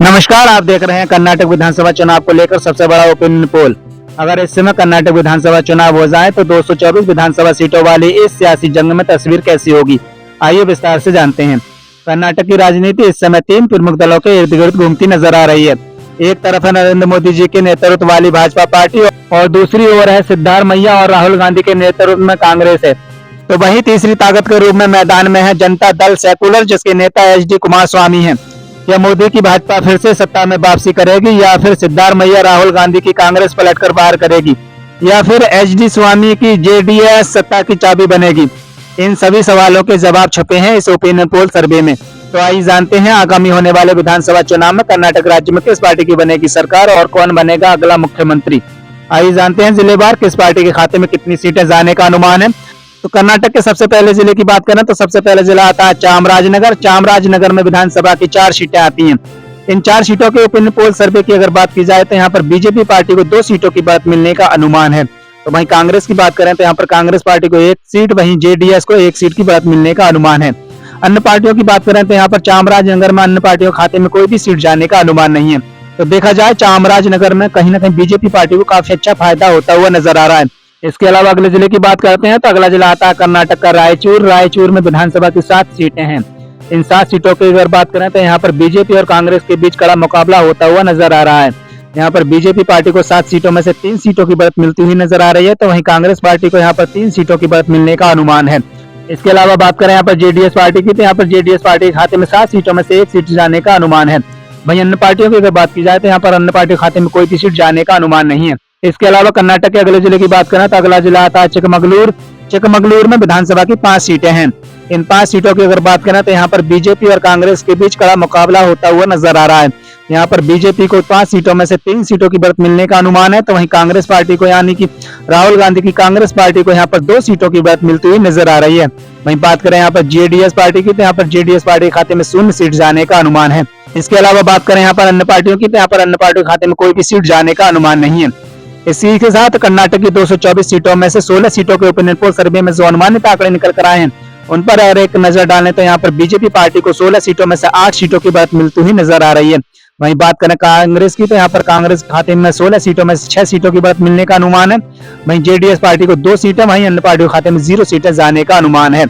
नमस्कार, आप देख रहे हैं कर्नाटक विधानसभा चुनाव को लेकर सबसे बड़ा ओपिनियन पोल। अगर इस समय कर्नाटक विधानसभा चुनाव हो जाए तो 224 विधानसभा सीटों वाली इस सियासी जंग में तस्वीर कैसी होगी, आइए विस्तार से जानते हैं। कर्नाटक की राजनीति इस समय तीन प्रमुख दलों के इर्द गिर्द घूमती नजर आ रही है। एक तरफ है नरेंद्र मोदी जी के नेतृत्व वाली भाजपा पार्टी और दूसरी ओर है सिद्धारमैया और राहुल गांधी के नेतृत्व में कांग्रेस है। तो वहीं तीसरी ताकत के रूप में मैदान में है जनता दल सेकुलर, जिसके नेता HD कुमारस्वामी हैं। क्या मोदी की भाजपा फिर से सत्ता में वापसी करेगी या फिर सिद्धारमैया राहुल गांधी की कांग्रेस पलटकर बाहर करेगी या फिर HD स्वामी की JDS सत्ता की चाबी बनेगी? इन सभी सवालों के जवाब छुपे हैं इस ओपिनियन पोल सर्वे में। तो आइए जानते हैं आगामी होने वाले विधानसभा चुनाव में कर्नाटक राज्य में किस पार्टी की बनेगी सरकार और कौन बनेगा अगला मुख्यमंत्री। आइए जानते हैं जिलेवार किस पार्टी के खाते में कितनी सीटें जाने का अनुमान है। तो कर्नाटक के सबसे पहले जिले की बात करें तो सबसे पहले जिला आता है चामराजनगर। चामराजनगर में विधानसभा की 4 सीटें आती हैं। इन 4 सीटों के ओपिनियन पोल सर्वे की अगर बात की जाए तो यहाँ पर बीजेपी पार्टी को 2 सीटों की बढ़त मिलने का अनुमान है। तो वहीं कांग्रेस की बात करें तो यहाँ पर कांग्रेस पार्टी को 1 सीट, वहीं JDS को 1 सीट की बढ़त मिलने का अनुमान है। अन्य पार्टियों की बात करें तो यहाँ पर चामराजनगर में अन्य पार्टियों के खाते में कोई भी सीट जाने का अनुमान नहीं है। तो देखा जाए चामराजनगर में कहीं ना कहीं बीजेपी पार्टी को काफी अच्छा फायदा होता हुआ नजर आ रहा है। इसके अलावा अगले जिले की बात करते हैं तो अगला जिला आता है कर्नाटक का रायचूर। रायचूर में विधानसभा की 7 सीटें हैं। इन 7 सीटों की अगर बात करें तो यहाँ पर बीजेपी और कांग्रेस के बीच कड़ा मुकाबला होता हुआ नजर आ रहा है। यहाँ पर बीजेपी पार्टी को 7 सीटों में से 3 सीटों की बढ़त मिलती हुई नजर आ रही है, तो वहीं कांग्रेस पार्टी को यहाँ पर 3 सीटों की बढ़त मिलने का अनुमान है। इसके अलावा बात करें यहाँ पर JDS पार्टी की तो यहाँ पर JDS पार्टी के खाते में 7 सीटों में से 1 सीट जाने का अनुमान है। वहीं अन्य पार्टियों की अगर बात की जाए तो यहाँ पर अन्य पार्टी के खाते में कोई भी सीट जाने का अनुमान नहीं है। इसके अलावा कर्नाटक के अगले जिले की बात करें तो अगला जिला आता है चिकमगलूर। चिकमगलूर में विधानसभा की 5 सीटें हैं। इन 5 सीटों की अगर बात करें तो यहाँ पर बीजेपी और कांग्रेस के बीच कड़ा मुकाबला होता हुआ नजर आ रहा है। यहाँ पर बीजेपी को 5 सीटों में से 3 सीटों की बढ़त मिलने का अनुमान है, तो वहीं कांग्रेस पार्टी को यानी कि राहुल गांधी की कांग्रेस पार्टी को यहाँ पर 2 सीटों की बढ़त मिलती हुई नजर आ रही है। वहीं बात करें यहाँ पर JDS पार्टी की तो यहाँ पर JDS पार्टी के खाते में 0 सीट जाने का अनुमान है। इसके अलावा बात करें यहाँ पर अन्य पार्टियों की तो यहाँ पर अन्य पार्टियों के खाते में कोई भी सीट जाने का अनुमान नहीं है। इसी के साथ कर्नाटक की 224 सीटों में से 16 सीटों के ओपिनियन पोल सर्वे में जो अनुमानित आंकड़े निकल कर आए हैं उन पर अगर एक नजर डालें तो यहाँ पर बीजेपी पार्टी को 16 सीटों में से 8 सीटों की बढ़त मिलती हुई नजर आ रही है। वहीं बात करें कांग्रेस की तो यहाँ पर कांग्रेस खाते में 16 सीटों में से 6 सीटों की बढ़त मिलने का अनुमान है। वहीं JDS पार्टी को 2 सीटें, वहीं अन्य पार्टियों के खाते में 0 सीटें जाने का अनुमान है।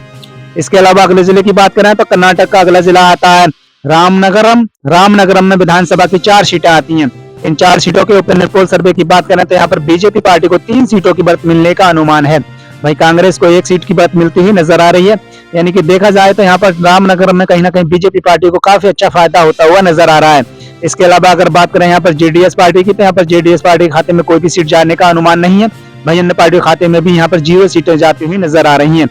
इसके अलावा अगले जिले की बात करें तो कर्नाटक का अगला जिला आता है रामनगरम। रामनगरम में विधानसभा की 4 सीटें आती हैं। इन 4 सीटों के ओपिनियन पोल सर्वे की बात करें तो यहाँ पर बीजेपी पार्टी को 3 सीटों की बढ़त मिलने का अनुमान है। वहीं कांग्रेस को 1 सीट की बढ़त मिलती हुई नजर आ रही है। यानी कि देखा जाए तो यहाँ पर रामनगर में कहीं ना कहीं बीजेपी पार्टी को काफी अच्छा फायदा होता हुआ नजर आ रहा है। इसके अलावा अगर बात करें यहाँ पर JDS पार्टी की तो यहाँ पर JDS पार्टी के खाते में कोई भी सीट जाने का अनुमान नहीं है। वहीं अन्य पार्टियों के खाते में भी यहाँ पर 0 सीटें जाती हुई नजर आ रही है।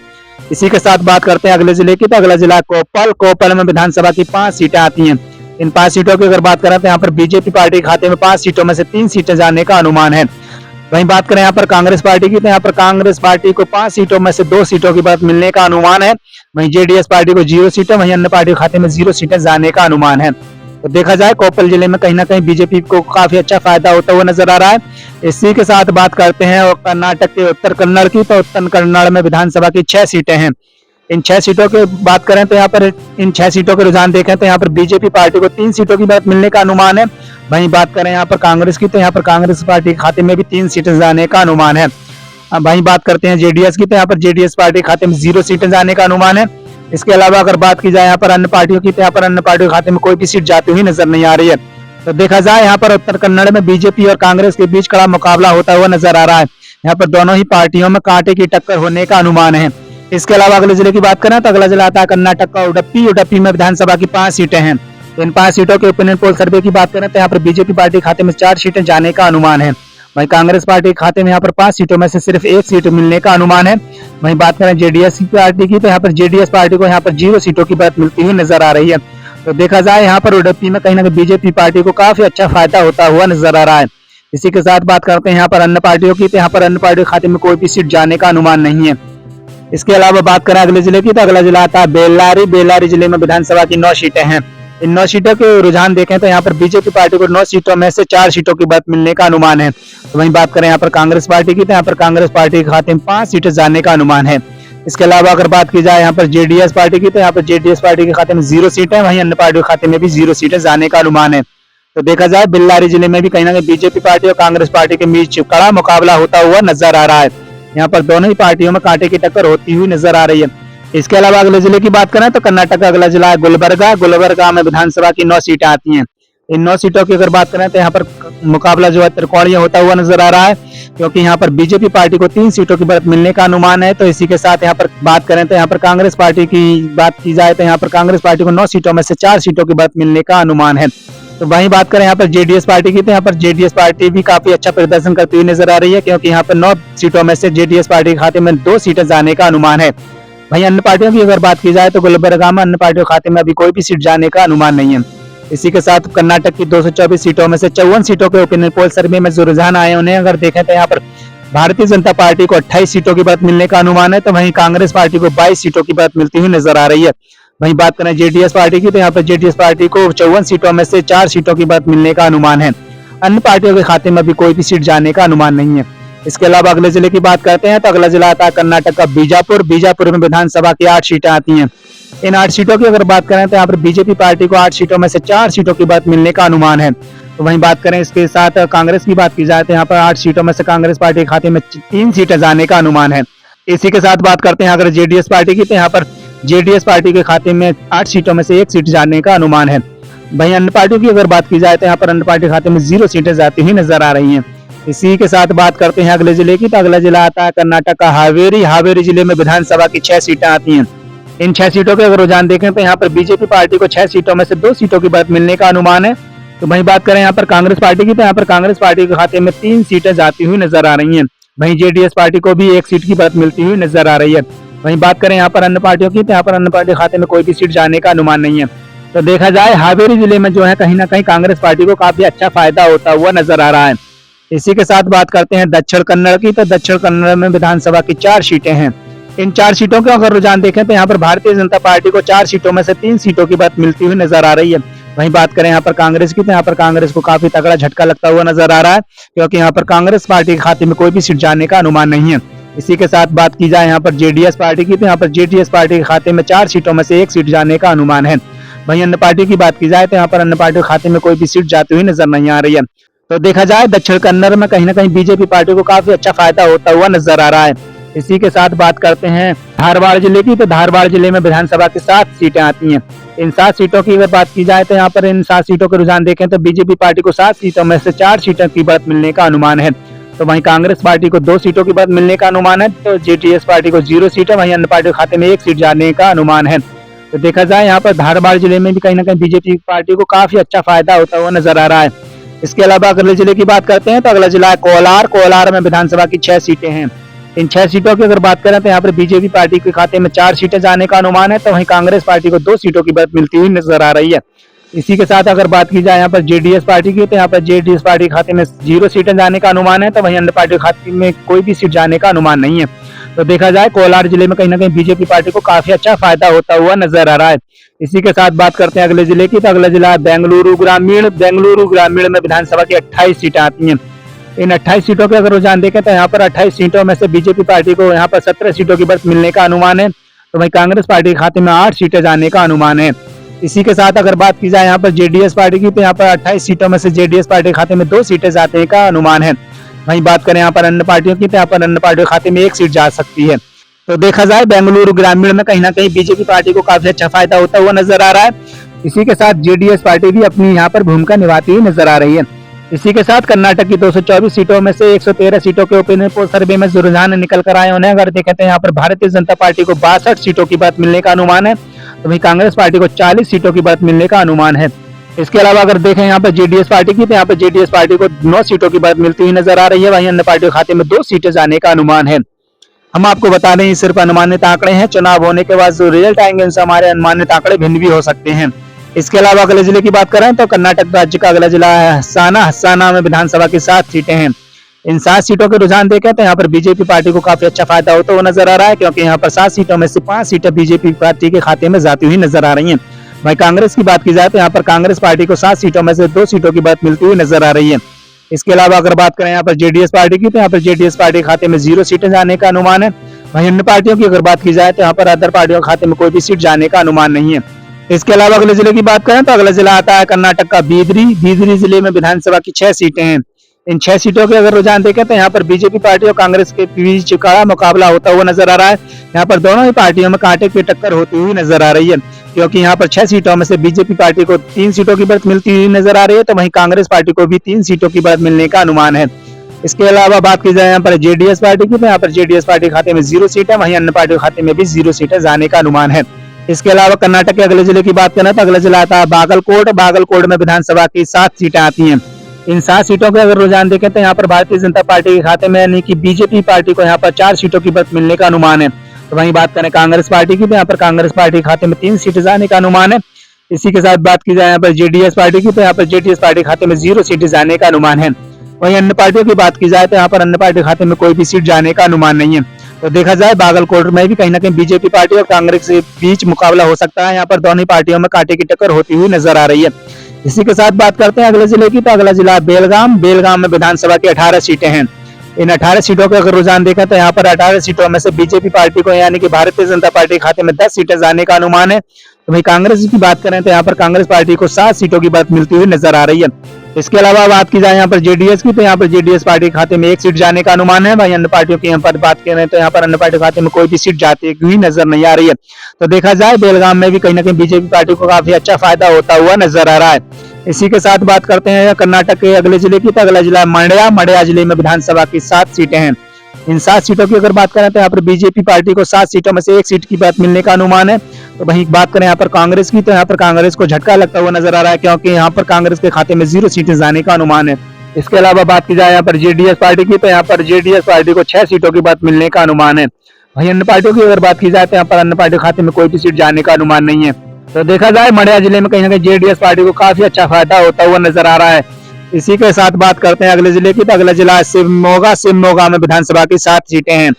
इसी के साथ बात करते हैं अगले जिले की तो अगला जिला कोपल। कोपल में विधानसभा की 5 सीटें आती हैं। इन 5 सीटों की अगर बात करें तो यहाँ पर बीजेपी पार्टी के खाते में 5 सीटों में से 3 सीटें जाने का अनुमान है। वहीं बात करें यहाँ पर कांग्रेस पार्टी की तो यहाँ पर कांग्रेस पार्टी को 5 सीटों में से 2 सीटों की बढ़त मिलने का अनुमान है। वहीं JDS पार्टी को 0 सीटें, वहीं अन्य पार्टी के खाते में 0 सीटें जाने का अनुमान है। तो देखा जाए कोपल जिले में कहीं ना कहीं बीजेपी को काफी अच्छा फायदा होता हुआ नजर आ रहा है। इसी के साथ बात करते हैं कर्नाटक के उत्तर कन्नड़ की। तो उत्तर कन्नड़ में विधानसभा की 6 सीटें हैं। इन 6 सीटों की बात करें तो यहाँ पर इन 6 सीटों के रुझान देखें तो यहाँ पर बीजेपी पार्टी को 3 सीटों की बढ़त मिलने का अनुमान है। वहीं बात करें यहाँ पर कांग्रेस की तो यहाँ पर कांग्रेस पार्टी के खाते में भी 3 सीटें जाने का अनुमान है। वहीं बात करते हैं JDS की तो यहाँ पर JDS पार्टी के खाते में 0 सीटें जाने का अनुमान है। इसके अलावा अगर बात की जाए यहाँ पर अन्य पार्टियों की तो यहाँ पर अन्य पार्टियों के खाते में कोई भी सीट जाती हुई नजर नहीं आ रही है। तो देखा जाए यहाँ पर उत्तर कन्नड़ में बीजेपी और कांग्रेस के बीच कड़ा मुकाबला होता हुआ नजर आ रहा है। यहाँ पर दोनों ही पार्टियों में कांटे की टक्कर होने का अनुमान है। इसके अलावा अगले जिले की बात करें तो अगला जिला आता है कर्नाटक का उडुपी। उडुपी में विधानसभा की 5 सीटें हैं। इन 5 सीटों के ओपिनियन पोल सर्वे की बात करें तो यहाँ पर बीजेपी पार्टी के खाते में 4 सीटें जाने का अनुमान है। वहीं कांग्रेस पार्टी के खाते में यहाँ पर 5 सीटों में से सिर्फ 1 सीट मिलने का अनुमान है। वहीं बात करें JDS पार्टी की तो यहाँ पर JDS पार्टी को यहाँ पर 0 सीटों की बढ़त मिलती हुई नजर आ रही है। तो देखा जाए यहाँ पर उडुपी में कहीं ना कहीं बीजेपी पार्टी को काफी अच्छा फायदा होता हुआ नजर आ रहा है। इसी के साथ बात करते हैं यहाँ पर अन्य पार्टियों की तो यहाँ पर अन्य पार्टियों के खाते में कोई भी सीट जाने का अनुमान नहीं है। इसके अलावा बात करें अगले जिले की तो अगला जिला आता है बेल्लारी। बेल्लारी जिले में विधानसभा की 9 सीटें हैं। इन 9 सीटों के रुझान देखें तो यहाँ पर बीजेपी पार्टी को 9 सीटों में से 4 सीटों की बढ़त मिलने का अनुमान है। तो वहीं बात करें यहाँ पर कांग्रेस पार्टी की तो यहाँ पर कांग्रेस पार्टी के खाते में 5 सीटें जाने का अनुमान है। इसके अलावा अगर बात की जाए यहाँ पर JDS पार्टी की तो यहाँ पर JDS पार्टी के खाते में 0 सीटें, वहीं अन्य पार्टियों के खाते में भी 0 सीटें जाने का अनुमान है। तो देखा जाए बेल्लारी जिले में भी कहीं ना कहीं बीजेपी पार्टी और कांग्रेस पार्टी के बीच कड़ा मुकाबला होता हुआ नजर आ रहा है। यहाँ पर दोनों ही पार्टियों में कांटे की टक्कर होती हुई नजर आ रही है। इसके अलावा अगले जिले की बात करें तो कर्नाटक का अगला जिला है गुलबर्गा। गुलबर्गा में विधानसभा की 9 सीटें आती हैं। इन 9 सीटों की अगर बात करें तो यहाँ पर मुकाबला जो है त्रिकोणीय होता हुआ नजर आ रहा है, क्योंकि यहाँ पर बीजेपी पार्टी को 3 सीटों की बढ़त मिलने का अनुमान है। तो इसी के साथ यहाँ पर बात करें तो यहाँ पर कांग्रेस पार्टी की बात की जाए तो यहाँ पर कांग्रेस पार्टी को 9 सीटों में से 4 सीटों की बढ़त मिलने का अनुमान है। तो वहीं बात करें यहाँ पर जेडीएस पार्टी की, तो यहाँ पर जेडीएस पार्टी भी काफी अच्छा प्रदर्शन करती हुई नजर आ रही है, क्योंकि यहाँ पर 9 सीटों में से जेडीएस पार्टी के खाते में 2 सीटें जाने का अनुमान है। वहीं अन्य पार्टियों की अगर बात की जाए तो गुलबर्गा में अन्य पार्टियों के खाते में अभी कोई भी सीट जाने का अनुमान नहीं है। इसी के साथ कर्नाटक की 224 सीटों में से 54 सीटों के ओपिनियन पोल सर्वे में जो रुझान आए उन्हें अगर देखें तो यहाँ पर भारतीय जनता पार्टी को 28 सीटों की बढ़त मिलने का अनुमान है, तो वहीं कांग्रेस पार्टी को 22 सीटों की बढ़त मिलती हुई नजर आ रही है। वहीं बात करें जेडीएस पार्टी की, तो यहाँ पर जेडीएस पार्टी को 54 सीटों में से 4 सीटों की बढ़त मिलने का अनुमान है। अन्य पार्टियों के खाते में अभी कोई भी सीट जाने का अनुमान नहीं है। इसके अलावा अगले जिले की बात करते हैं तो अगला जिला आता है कर्नाटक का बीजापुर। बीजापुर में विधानसभा की 8 सीटें आती हैं। इन 8 सीटों की अगर बात करें तो यहाँ पर बीजेपी पार्टी को 8 सीटों में से 4 सीटों की बढ़त मिलने का अनुमान है। तो वहीं बात करें इसके साथ कांग्रेस की बात की जाए तो यहाँ पर 8 सीटों में से कांग्रेस पार्टी के खाते में 3 सीटें जाने का अनुमान है। इसी के साथ बात करते हैं अगर जेडीएस पार्टी की, तो यहाँ पर जेडीएस पार्टी के खाते में 8 सीटों में से 1 सीट जाने का अनुमान है। वहीं अन्य पार्टियों की अगर बात की जाए तो यहाँ पर अन्य पार्टी के खाते में 0 सीटें जाती हुई नजर आ रही हैं। इसी के साथ बात करते हैं अगले जिले की, तो अगला जिला आता है कर्नाटक का हावेरी। हावेरी जिले में विधानसभा की 6 सीटें आती हैं। इन 6 सीटों के अगर रुझान देखें तो यहाँ पर बीजेपी पार्टी को 6 सीटों में से 2 सीटों की बढ़त मिलने का अनुमान है। तो वहीं बात करें यहाँ पर कांग्रेस पार्टी की, तो यहाँ पर कांग्रेस पार्टी के खाते में 3 सीटें जाती हुई नजर आ रही हैं। वहीं जेडीएस पार्टी को भी 1 सीट की बढ़त मिलती हुई नजर आ रही है। वहीं बात करें यहाँ पर अन्य पार्टियों की, तो यहाँ पर अन्य पार्टी के खाते में कोई भी सीट जाने का अनुमान नहीं है। तो देखा जाए हावेरी जिले में जो है कहीं ना कहीं कांग्रेस पार्टी को काफी अच्छा फायदा होता हुआ नजर आ रहा है। इसी के साथ बात करते हैं दक्षिण कन्नड़ की, तो दक्षिण कन्नड़ में विधानसभा की 4 सीटें हैं। इन 4 सीटों के अगर रुझान देखें तो यहाँ पर भारतीय जनता पार्टी को 4 सीटों में से 3 सीटों की बढ़त मिलती हुई नजर आ रही है। वहीं बात करें यहाँ पर कांग्रेस की, तो यहाँ पर कांग्रेस को काफी तगड़ा झटका लगता हुआ नजर आ रहा है, क्योंकि यहाँ पर कांग्रेस पार्टी के खाते में कोई भी सीट जाने का अनुमान नहीं है। इसी के साथ बात की जाए यहाँ पर जेडीएस पार्टी की, तो यहाँ पर जेडीएस पार्टी के खाते में 4 सीटों में से 1 सीट जाने का अनुमान है। वहीं अन्य पार्टी की बात की जाए तो यहाँ पर अन्य पार्टी के खाते में कोई भी सीट जाती हुई नजर नहीं आ रही है। तो देखा जाए दक्षिण कन्नड़ में कहीं ना कहीं बीजेपी पार्टी को काफी अच्छा फायदा होता हुआ नजर आ रहा है। इसी के साथ बात करते हैं धारवाड़ जिले की, तो धारवाड़ जिले में विधानसभा की 7 सीटें आती हैं। इन 7 सीटों की अगर बात की जाए तो यहाँ पर इन 7 सीटों के रुझान देखें तो बीजेपी पार्टी को 7 सीटों में से 4 सीटों की बढ़त मिलने का अनुमान है। तो वहीं कांग्रेस पार्टी को 2 सीटों की बढ़त मिलने का अनुमान है। तो जेडीएस पार्टी को 0 सीट है। वहीं अन्य पार्टी के खाते में 1 सीट जाने का अनुमान है। तो देखा जाए यहाँ पर धारवाड़ जिले में भी कहीं ना कहीं बीजेपी पार्टी को काफी अच्छा फायदा होता हुआ नजर आ रहा है। इसके अलावा अगले जिले की बात करते हैं तो अगला जिला है कोलार। कोलार में विधानसभा की 6 सीटें हैं। इन 6 सीटों की अगर बात करें तो यहाँ पर बीजेपी पार्टी के खाते में 4 सीटें जाने का अनुमान है। तो वहीं कांग्रेस पार्टी को 2 सीटों की बढ़त मिलती हुई नजर आ रही है। इसी के साथ अगर बात की जाए यहाँ पर जेडीएस पार्टी की, तो यहाँ पर जेडीएस पार्टी के खाते में 0 सीटें जाने का अनुमान है। तो वहीं अन्य पार्टी के खाते में कोई भी सीट जाने का अनुमान नहीं है। तो देखा जाए कोलार जिले में कहीं ना कहीं बीजेपी पार्टी को काफी अच्छा फायदा होता हुआ नजर आ रहा है। इसी के साथ बात करते हैं अगले जिले की, तो अगला जिला है बेंगलुरु ग्रामीण। बेंगलुरु ग्रामीण में विधानसभा की 28 सीटें आती हैं। इन 28 सीटों के अगर रुझान देखें तो यहाँ पर 28 सीटों में से बीजेपी पार्टी को यहाँ पर 17 सीटों की बढ़त मिलने का अनुमान है। तो वहीं कांग्रेस पार्टी के खाते में 8 सीटें जाने का अनुमान है। इसी के साथ अगर बात की जाए यहाँ पर जेडीएस पार्टी की, तो यहाँ पर 28 सीटों में से जेडीएस पार्टी के खाते में 2 सीटें जाने का अनुमान है। वहीं बात करें यहाँ पर अन्य पार्टियों की, तो यहाँ पर अन्य पार्टियों के खाते में 1 सीट जा सकती है। तो देखा जाए बेंगलुरु ग्रामीण में कहीं ना कहीं बीजेपी पार्टी को काफी अच्छा फायदा होता हुआ नजर आ रहा है। इसी के साथ जेडीएस पार्टी भी अपनी यहाँ पर भूमिका निभाती हुई नजर आ रही है। इसी के साथ कर्नाटक की 224 सीटों में से 113 सीटों के ओपिनियन पोल सर्वे में जो रुझान निकल कर आए उन्हें अगर देखें तो यहाँ पर भारतीय जनता पार्टी को 62 सीटों की बढ़त मिलने का अनुमान है। तो वहीं कांग्रेस पार्टी को 40 सीटों की बढ़त मिलने का अनुमान है। इसके अलावा अगर देखें यहाँ पर जेडीएस पार्टी की, तो यहाँ पर जेडीएस पार्टी को 9 सीटों की बढ़त मिलती हुई नजर आ रही है। वहीं अन्य पार्टियों के खाते में 2 सीटें जाने का अनुमान है। हम आपको बता दें ये सिर्फ अनुमानित आंकड़े हैं। चुनाव होने के बाद जो रिजल्ट आएंगे उनसे हमारे अनुमानित आंकड़े भिन्न भी हो सकते हैं। इसके अलावा अगले जिले की बात करें तो कर्नाटक राज्य का अगला जिला है हस्साना। हस्साना में विधानसभा की 7 सीटें हैं। इन 7 सीटों के रुझान देखें तो यहाँ पर बीजेपी पार्टी को काफी अच्छा फायदा होता हुआ नजर आ रहा है, क्योंकि यहाँ पर 7 सीटों में से 5 सीटें बीजेपी पार्टी के खाते में जाती हुई नजर आ रही हैं। वहीं कांग्रेस की बात की जाए तो यहाँ पर कांग्रेस पार्टी को 7 सीटों में से 2 सीटों की बढ़त मिलती हुई नजर आ रही है। इसके अलावा अगर बात करें यहाँ पर जेडीएस पार्टी की, तो यहाँ पर जेडीएस पार्टी के खाते में 0 सीटें जाने का अनुमान है। वहीं अन्य पार्टियों की अगर बात की जाए तो यहाँ पर अदर पार्टियों के खाते में कोई भी सीट जाने का अनुमान नहीं है। इसके अलावा अगले जिले की बात करें तो अगला जिला आता है कर्नाटक का बीदरी। बीदरी जिले में विधानसभा की 6 सीटें हैं। इन 6 सीटों के अगर रुझान देखें तो यहाँ पर बीजेपी पार्टी और कांग्रेस के बीच कड़ा मुकाबला होता हुआ नजर आ रहा है। यहाँ पर दोनों ही पार्टियों में कांटे की टक्कर होती हुई नजर आ रही है, क्योंकि यहाँ पर 6 सीटों में से बीजेपी पार्टी को 3 सीटों की बढ़त मिलती हुई नजर आ रही है, तो वहीं कांग्रेस पार्टी को भी 3 सीटों की बढ़त मिलने का अनुमान है। इसके अलावा बात की जाए यहाँ पर जेडीएस पार्टी की, तो यहाँ पर जेडीएस पार्टी खाते में 0 सीट है, वहीं अन्य पार्टी खाते में भी 0 सीटें जाने का अनुमान है। इसके अलावा कर्नाटक के अगले जिले की बात करें तो अगला जिला आता है बागलकोट। बागलकोट में विधानसभा की 7 सीटें आती हैं। इन 7 सीटों के अगर रुझान देखें तो यहाँ पर भारतीय जनता पार्टी के खाते में यानी कि बीजेपी पार्टी को यहाँ पर 4 सीटों की बढ़त मिलने का अनुमान है। तो वहीं बात करें कांग्रेस पार्टी की, तो यहाँ पर कांग्रेस पार्टी के खाते में 3 सीटें जाने का अनुमान है। इसी के साथ बात की जाए यहाँ पर जेडीएस पार्टी की, तो यहाँ पर जेडीएस पार्टी खाते में 0 सीटें जाने का अनुमान है। वहीं अन्य पार्टियों की बात की जाए तो यहाँ पर अन्य पार्टी खाते में कोई भी सीट जाने का अनुमान नहीं है। तो देखा जाए बागलकोट में भी कहीं ना कहीं बीजेपी पार्टी और कांग्रेस के बीच मुकाबला हो सकता है। यहाँ पर दोनों पार्टियों में कांटे की टक्कर होती हुई नजर आ रही है। इसी के साथ बात करते हैं अगले जिले की, तो अगला जिला बेलगाम। बेलगाम में विधानसभा की 18 सीटें हैं। इन 18 सीटों के अगर रुझान देखें तो यहाँ पर 18 सीटों में से बीजेपी पार्टी को यानी कि भारतीय जनता पार्टी के खाते में 10 सीटें जाने का अनुमान है। तो वहीं कांग्रेस की बात करें तो यहाँ पर कांग्रेस पार्टी को 7 सीटों की बढ़त मिलती हुई नजर आ रही है। इसके अलावा बात की जाए यहाँ पर जेडीएस की, तो यहाँ पर जेडीएस पार्टी के खाते में 1 सीट जाने का अनुमान है। वहीं अन्य पार्टियों की यहाँ पर बात करें तो यहाँ पर अन्य पार्टी के खाते में कोई भी सीट जाती हुई नजर नहीं आ रही है। तो देखा जाए बेलगाम में भी कहीं ना कहीं बीजेपी पार्टी को काफी अच्छा फायदा होता हुआ नजर आ रहा है। इसी के साथ बात करते हैं कर्नाटक के अगले जिले की, तो अगला जिला मंड्या। मंड्या जिले में विधानसभा की 7 सीटें हैं। इन 7 सीटों की अगर बात करें तो यहाँ पर बीजेपी पार्टी को 7 सीटों में से 1 सीट की बात मिलने का अनुमान है। तो वहीं बात करें यहाँ पर कांग्रेस की, तो यहाँ पर कांग्रेस को झटका लगता हुआ नजर आ रहा है, क्योंकि यहाँ पर कांग्रेस के खाते में 0 सीटें जाने का अनुमान है। इसके अलावा बात की जाए यहाँ पर जेडीएस पार्टी की, तो यहाँ पर जेडीएस पार्टी को 6 सीटों की बात मिलने का अनुमान है। वहीं अन्य पार्टियों की अगर बात की जाए तो यहाँ पर अन्य पार्टी के खाते में कोई भी सीट जाने का अनुमान नहीं है। तो देखा जाए मंड्या जिले में कहीं ना कहीं जेडीएस पार्टी को काफी अच्छा फायदा होता हुआ नजर आ रहा है। इसी के साथ बात करते हैं अगले जिले की, तो अगला जिला शिवमोगा। शिवमोगा में विधानसभा की 7 सीटें हैं।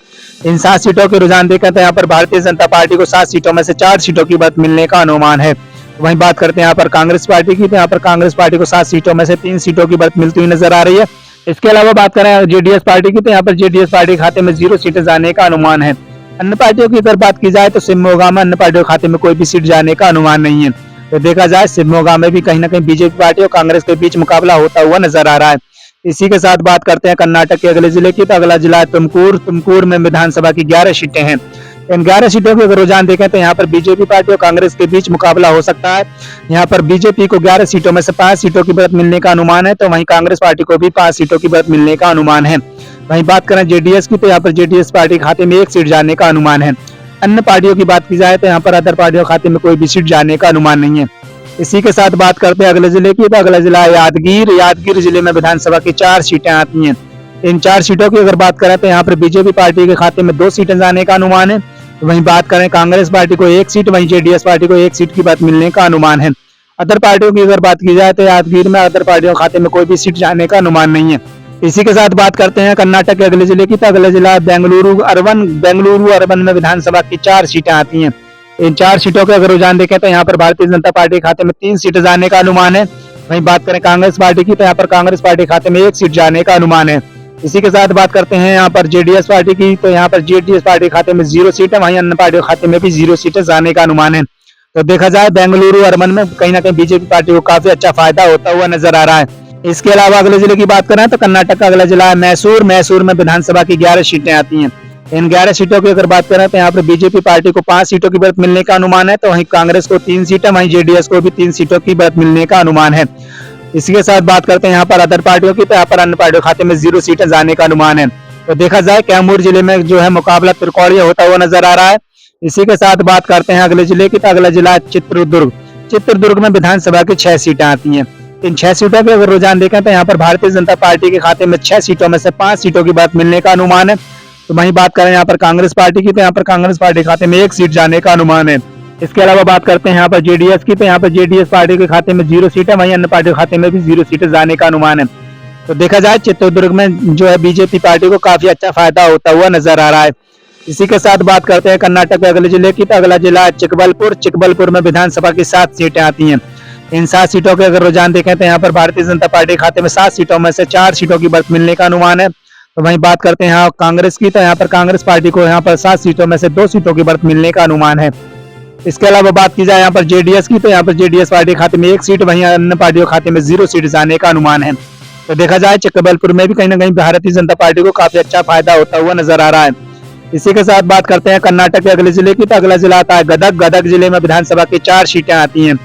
इन 7 सीटों के रुझान देखें तो यहाँ पर भारतीय जनता पार्टी को 7 सीटों में से 4 सीटों की बढ़त मिलने का अनुमान है। वहीं बात करते हैं यहाँ पर कांग्रेस पार्टी की, तो यहाँ पर कांग्रेस पार्टी को 7 सीटों में से 3 सीटों की बढ़त मिलती हुई नजर आ रही है। इसके अलावा बात करें जेडीएस पार्टी की, तो यहाँ पर जेडीएस पार्टी के खाते में 0 सीटें जाने का अनुमान है। अन्य पार्टियों की अगर बात की जाए तो शिवमोगा में अन्य पार्टियों के खाते में कोई भी सीट जाने का अनुमान नहीं है। तो देखा जाए शिवमोगा में भी कहीं ना कहीं बीजेपी पार्टी और कांग्रेस के बीच मुकाबला होता हुआ नजर आ रहा है। इसी के साथ बात करते हैं कर्नाटक के अगले जिले की, तो अगला जिला है तुमकुर। तुमकुर में विधानसभा की 11 सीटें हैं। इन 11 सीटों के अगर रुझान देखें तो यहाँ पर बीजेपी पार्टी और कांग्रेस के बीच मुकाबला हो सकता है। यहाँ पर बीजेपी को 11 सीटों में से 5 सीटों की बढ़त मिलने का अनुमान है, तो वहीं कांग्रेस पार्टी को भी 5 सीटों की बढ़त मिलने का अनुमान है। वहीं बात करें जेडीएस की, तो यहाँ पर जेडीएस पार्टी के खाते में 1 सीट जाने का अनुमान है। अन्य पार्टियों की बात की जाए तो यहाँ पर अदर पार्टियों के खाते में कोई भी सीट जाने का अनुमान नहीं है। इसी के साथ बात करते हैं अगले जिले की, तो अगला जिला यादगीर। यादगीर जिले में विधानसभा की 4 सीटें आती हैं। इन 4 सीटों की अगर बात करें तो यहाँ पर बीजेपी पार्टी के खाते में 2 सीटें जाने का अनुमान है। वहीं बात करें कांग्रेस पार्टी को 1 सीट, वहीं जेडीएस पार्टी को 1 सीट की बात मिलने का अनुमान है। अदर पार्टियों की अगर बात की जाए तो यादगीर में अदर पार्टियों के खाते में कोई भी सीट जाने का अनुमान नहीं है। इसी के साथ बात करते हैं कर्नाटक के अगले जिले की, तो अगला जिला बेंगलुरु अर्बन। बेंगलुरु अर्बन में विधानसभा की 4 सीटें आती हैं। इन 4 सीटों के अगर रुझान देखें तो यहाँ पर भारतीय जनता पार्टी के खाते में 3 सीटें जाने का अनुमान है। वहीं बात करें कांग्रेस पार्टी की, तो यहाँ पर कांग्रेस पार्टी के खाते में 1 सीट जाने का अनुमान है। इसी के साथ बात करते हैं यहाँ पर जेडीएस पार्टी की, तो यहाँ पर जेडीएस पार्टी के खाते में 0 सीट है, वहीं अन्य पार्टी के खाते में भी 0 सीटें जाने का अनुमान है। तो देखा जाए बेंगलुरु अर्बन में कहीं ना कहीं बीजेपी पार्टी को काफी अच्छा फायदा होता हुआ नजर आ रहा है। इसके अलावा अगले जिले की बात करें तो कर्नाटक का अगला जिला है मैसूर। मैसूर में विधानसभा की 11 सीटें आती हैं। इन 11 सीटों की अगर बात करें तो यहाँ पर बीजेपी पार्टी को 5 सीटों की बढ़त मिलने का अनुमान है, तो वहीं कांग्रेस को 3 सीटें, वहीं जेडीएस को भी 3 सीटों की बढ़त मिलने का अनुमान है। इसी के साथ बात करते हैं यहाँ पर अदर पार्टियों की, तो यहाँ पर अन्य पार्टियों खाते में 0 सीटें जाने का अनुमान है। तो देखा जाए कैमूर जिले में जो है मुकाबला त्रिकोणीय होता हुआ नजर आ रहा है। इसी के साथ बात करते हैं अगले जिले की, तो अगला जिला है चित्रदुर्ग। चित्रदुर्ग में विधानसभा की 6 सीटें आती हैं। इन 6 सीटों के अगर रुझान देखें तो यहाँ पर भारतीय जनता पार्टी के खाते में 6 सीटों में से 5 सीटों की बढ़त मिलने का अनुमान है। तो वहीं बात करें यहाँ पर कांग्रेस पार्टी की, तो यहाँ पर कांग्रेस पार्टी के खाते में 1 सीट जाने का अनुमान है। इसके अलावा बात करते हैं यहाँ पर जेडीएस की, तो यहाँ पर जेडीएस पार्टी के खाते में 0 सीट है, वहीं अन्य पार्टी के खाते में भी 0 सीटें जाने का अनुमान है। तो देखा जाए चित्रदुर्ग में जो है बीजेपी पार्टी को काफी अच्छा फायदा होता हुआ नजर आ रहा है। इसी के साथ बात करते हैं कर्नाटक के अगले जिले की, तो अगला जिला है चिकबलपुर। चिकबलपुर में विधानसभा की 7 सीटें आती हैं। इन 7 सीटों के अगर रुझान देखें तो यहाँ पर भारतीय जनता पार्टी के खाते में 7 सीटों में से 4 सीटों की बढ़त मिलने का अनुमान है। तो वहीं बात करते हैं यहाँ कांग्रेस की, तो यहाँ पर कांग्रेस पार्टी को यहाँ पर 7 सीटों में से 2 सीटों की बढ़त मिलने का अनुमान है। इसके अलावा बात की जाए यहाँ पर जेडीएस की, तो यहाँ पर जेडीएस पार्टी खाते में 1 सीट, वहीं अन्य पार्टियों खाते में 0 सीट जाने का अनुमान है। तो देखा जाए चक्रबलपुर में भी कहीं ना कहीं भारतीय जनता पार्टी को काफी अच्छा फायदा होता हुआ नजर आ रहा है। इसी के साथ बात करते हैं कर्नाटक के अगले जिले की, तो अगला जिला आता है गदग। गदग जिले में विधानसभा की 4 सीटें आती हैं।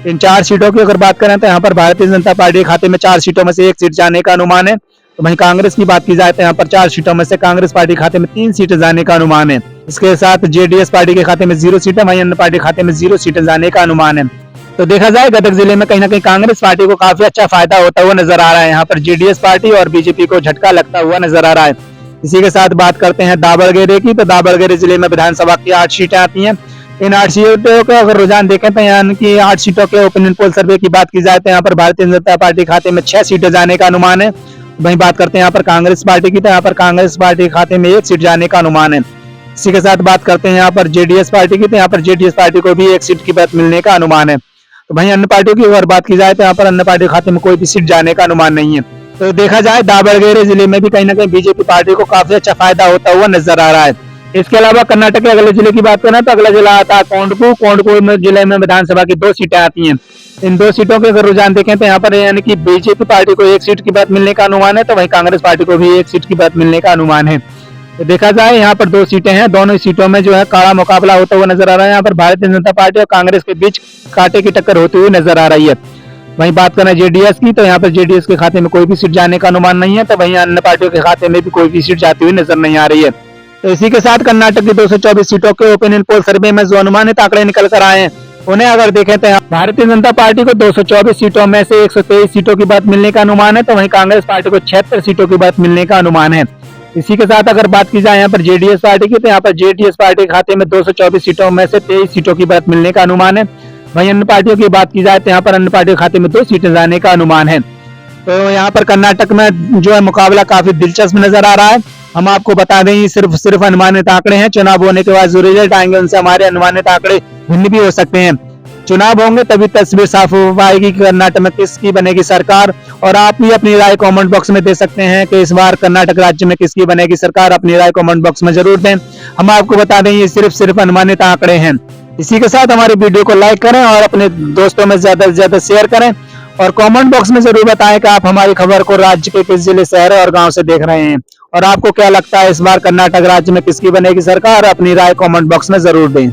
इन 4 सीटों की अगर बात करें तो यहाँ पर भारतीय जनता पार्टी के खाते में 4 सीटों में से 1 सीट जाने का अनुमान है। तो वहीं कांग्रेस की बात की जाए तो यहाँ पर 4 सीटों में से कांग्रेस पार्टी खाते में 3 सीटें जाने का अनुमान है। इसके साथ जेडीएस पार्टी के खाते में 0 सीटें, वहीं अन्य पार्टी खाते में 0 सीटें जाने का अनुमान है। तो देखा जाए गदग जिले में कहीं ना कहीं कांग्रेस पार्टी को काफी अच्छा फायदा होता हुआ नजर आ रहा है। यहाँ पर जेडीएस पार्टी और बीजेपी को झटका लगता हुआ नजर आ रहा है। इसी के साथ बात करते हैं दावड़गेरे की, तो दावड़गेरे जिले में विधानसभा की 8 सीटें आती हैं। इन 8 सीटों का अगर रुझान देखें तो यहाँ की 8 सीटों के ओपिनियन पोल सर्वे की बात की जाए तो यहाँ पर भारतीय जनता पार्टी खाते में 6 सीटें जाने का अनुमान है। वहीं बात करते हैं यहाँ पर कांग्रेस पार्टी की, तो यहाँ पर कांग्रेस पार्टी खाते में 1 सीट जाने का अनुमान है। इसी के साथ बात करते हैं यहाँ पर जेडीएस पार्टी की, तो यहाँ पर जेडीएस पार्टी को भी 1 सीट की बात मिलने का अनुमान है। तो वहीं अन्य पार्टियों की अगर बात की जाए तो यहाँ पर अन्य पार्टी खाते में कोई भी सीट जाने का अनुमान नहीं है। तो देखा जाए दावड़गेरे जिले में भी कहीं ना कहीं बीजेपी पार्टी को काफी अच्छा फायदा होता हुआ नजर आ रहा है। इसके अलावा कर्नाटक के अगले जिले की बात करें तो अगला जिला आता है कोंडकू। कोंडकू जिले में विधानसभा की 2 सीटें आती हैं। इन 2 सीटों के अगर रुझान देखें तो यहाँ पर यानी कि बीजेपी पार्टी को 1 सीट की बात मिलने का अनुमान है, तो वहीं कांग्रेस पार्टी को भी 1 सीट की बात मिलने का अनुमान है। तो देखा जाए यहाँ पर 2 सीटें हैं, दोनों सीटों में जो है कड़ा मुकाबला होता हुआ नजर आ रहा है। यहाँ पर भारतीय जनता पार्टी और कांग्रेस के बीच कांटे की टक्कर होती हुई नजर आ रही है। वहीं बात करें जेडीएस की, तो यहाँ पर जेडीएस के खाते में कोई भी सीट जाने का अनुमान नहीं है, तो वहीं अन्य पार्टियों के खाते में भी कोई भी सीट जाती हुई नजर नहीं आ रही है। तो इसी के साथ कर्नाटक की 224 सीटों के ओपिनियन पोल सर्वे में जो अनुमानित आंकड़े निकल कर आए हैं उन्हें अगर देखें तो भारतीय जनता पार्टी को 224 सीटों में से 123 सीटों की बात मिलने का अनुमान है, तो वहीं कांग्रेस पार्टी को 76 सीटों की बात मिलने का अनुमान है। इसी के साथ अगर बात की जाए यहाँ पर जेडीएस पार्टी की, तो यहाँ पर जेडीएस पार्टी के खाते में 224 सीटों में से 23 सीटों की बात मिलने का अनुमान है। वहीं अन्य पार्टियों की बात की जाए तो यहाँ पर अन्य पार्टियों के खाते में 2 सीटें जाने का अनुमान है। तो यहाँ पर कर्नाटक में जो है मुकाबला काफी दिलचस्प नजर आ रहा है। हम आपको बता दें ये सिर्फ अनुमानित आंकड़े हैं। चुनाव होने के बाद जो रिजल्ट आएंगे उनसे हमारे अनुमानित आंकड़े भिन्न भी हो सकते हैं। चुनाव होंगे तभी तस्वीर साफ हो पाएगी कि कर्नाटक में किसकी बनेगी सरकार, और आप भी अपनी राय कमेंट बॉक्स में दे सकते हैं कि इस बार कर्नाटक राज्य में किसकी बनेगी सरकार। अपनी राय कमेंट बॉक्स में जरूर दें। हम आपको बता दें ये सिर्फ अनुमानित आंकड़े हैं। इसी के साथ हमारी वीडियो को लाइक करें और अपने दोस्तों में ज्यादा से ज्यादा शेयर करें, और कमेंट बॉक्स में जरूर बताएं कि आप हमारी खबर को राज्य के किस जिले, शहर और गांव से देख रहे हैं, और आपको क्या लगता है इस बार कर्नाटक राज्य में किसकी बनेगी सरकार। अपनी राय कमेंट बॉक्स में जरूर दें।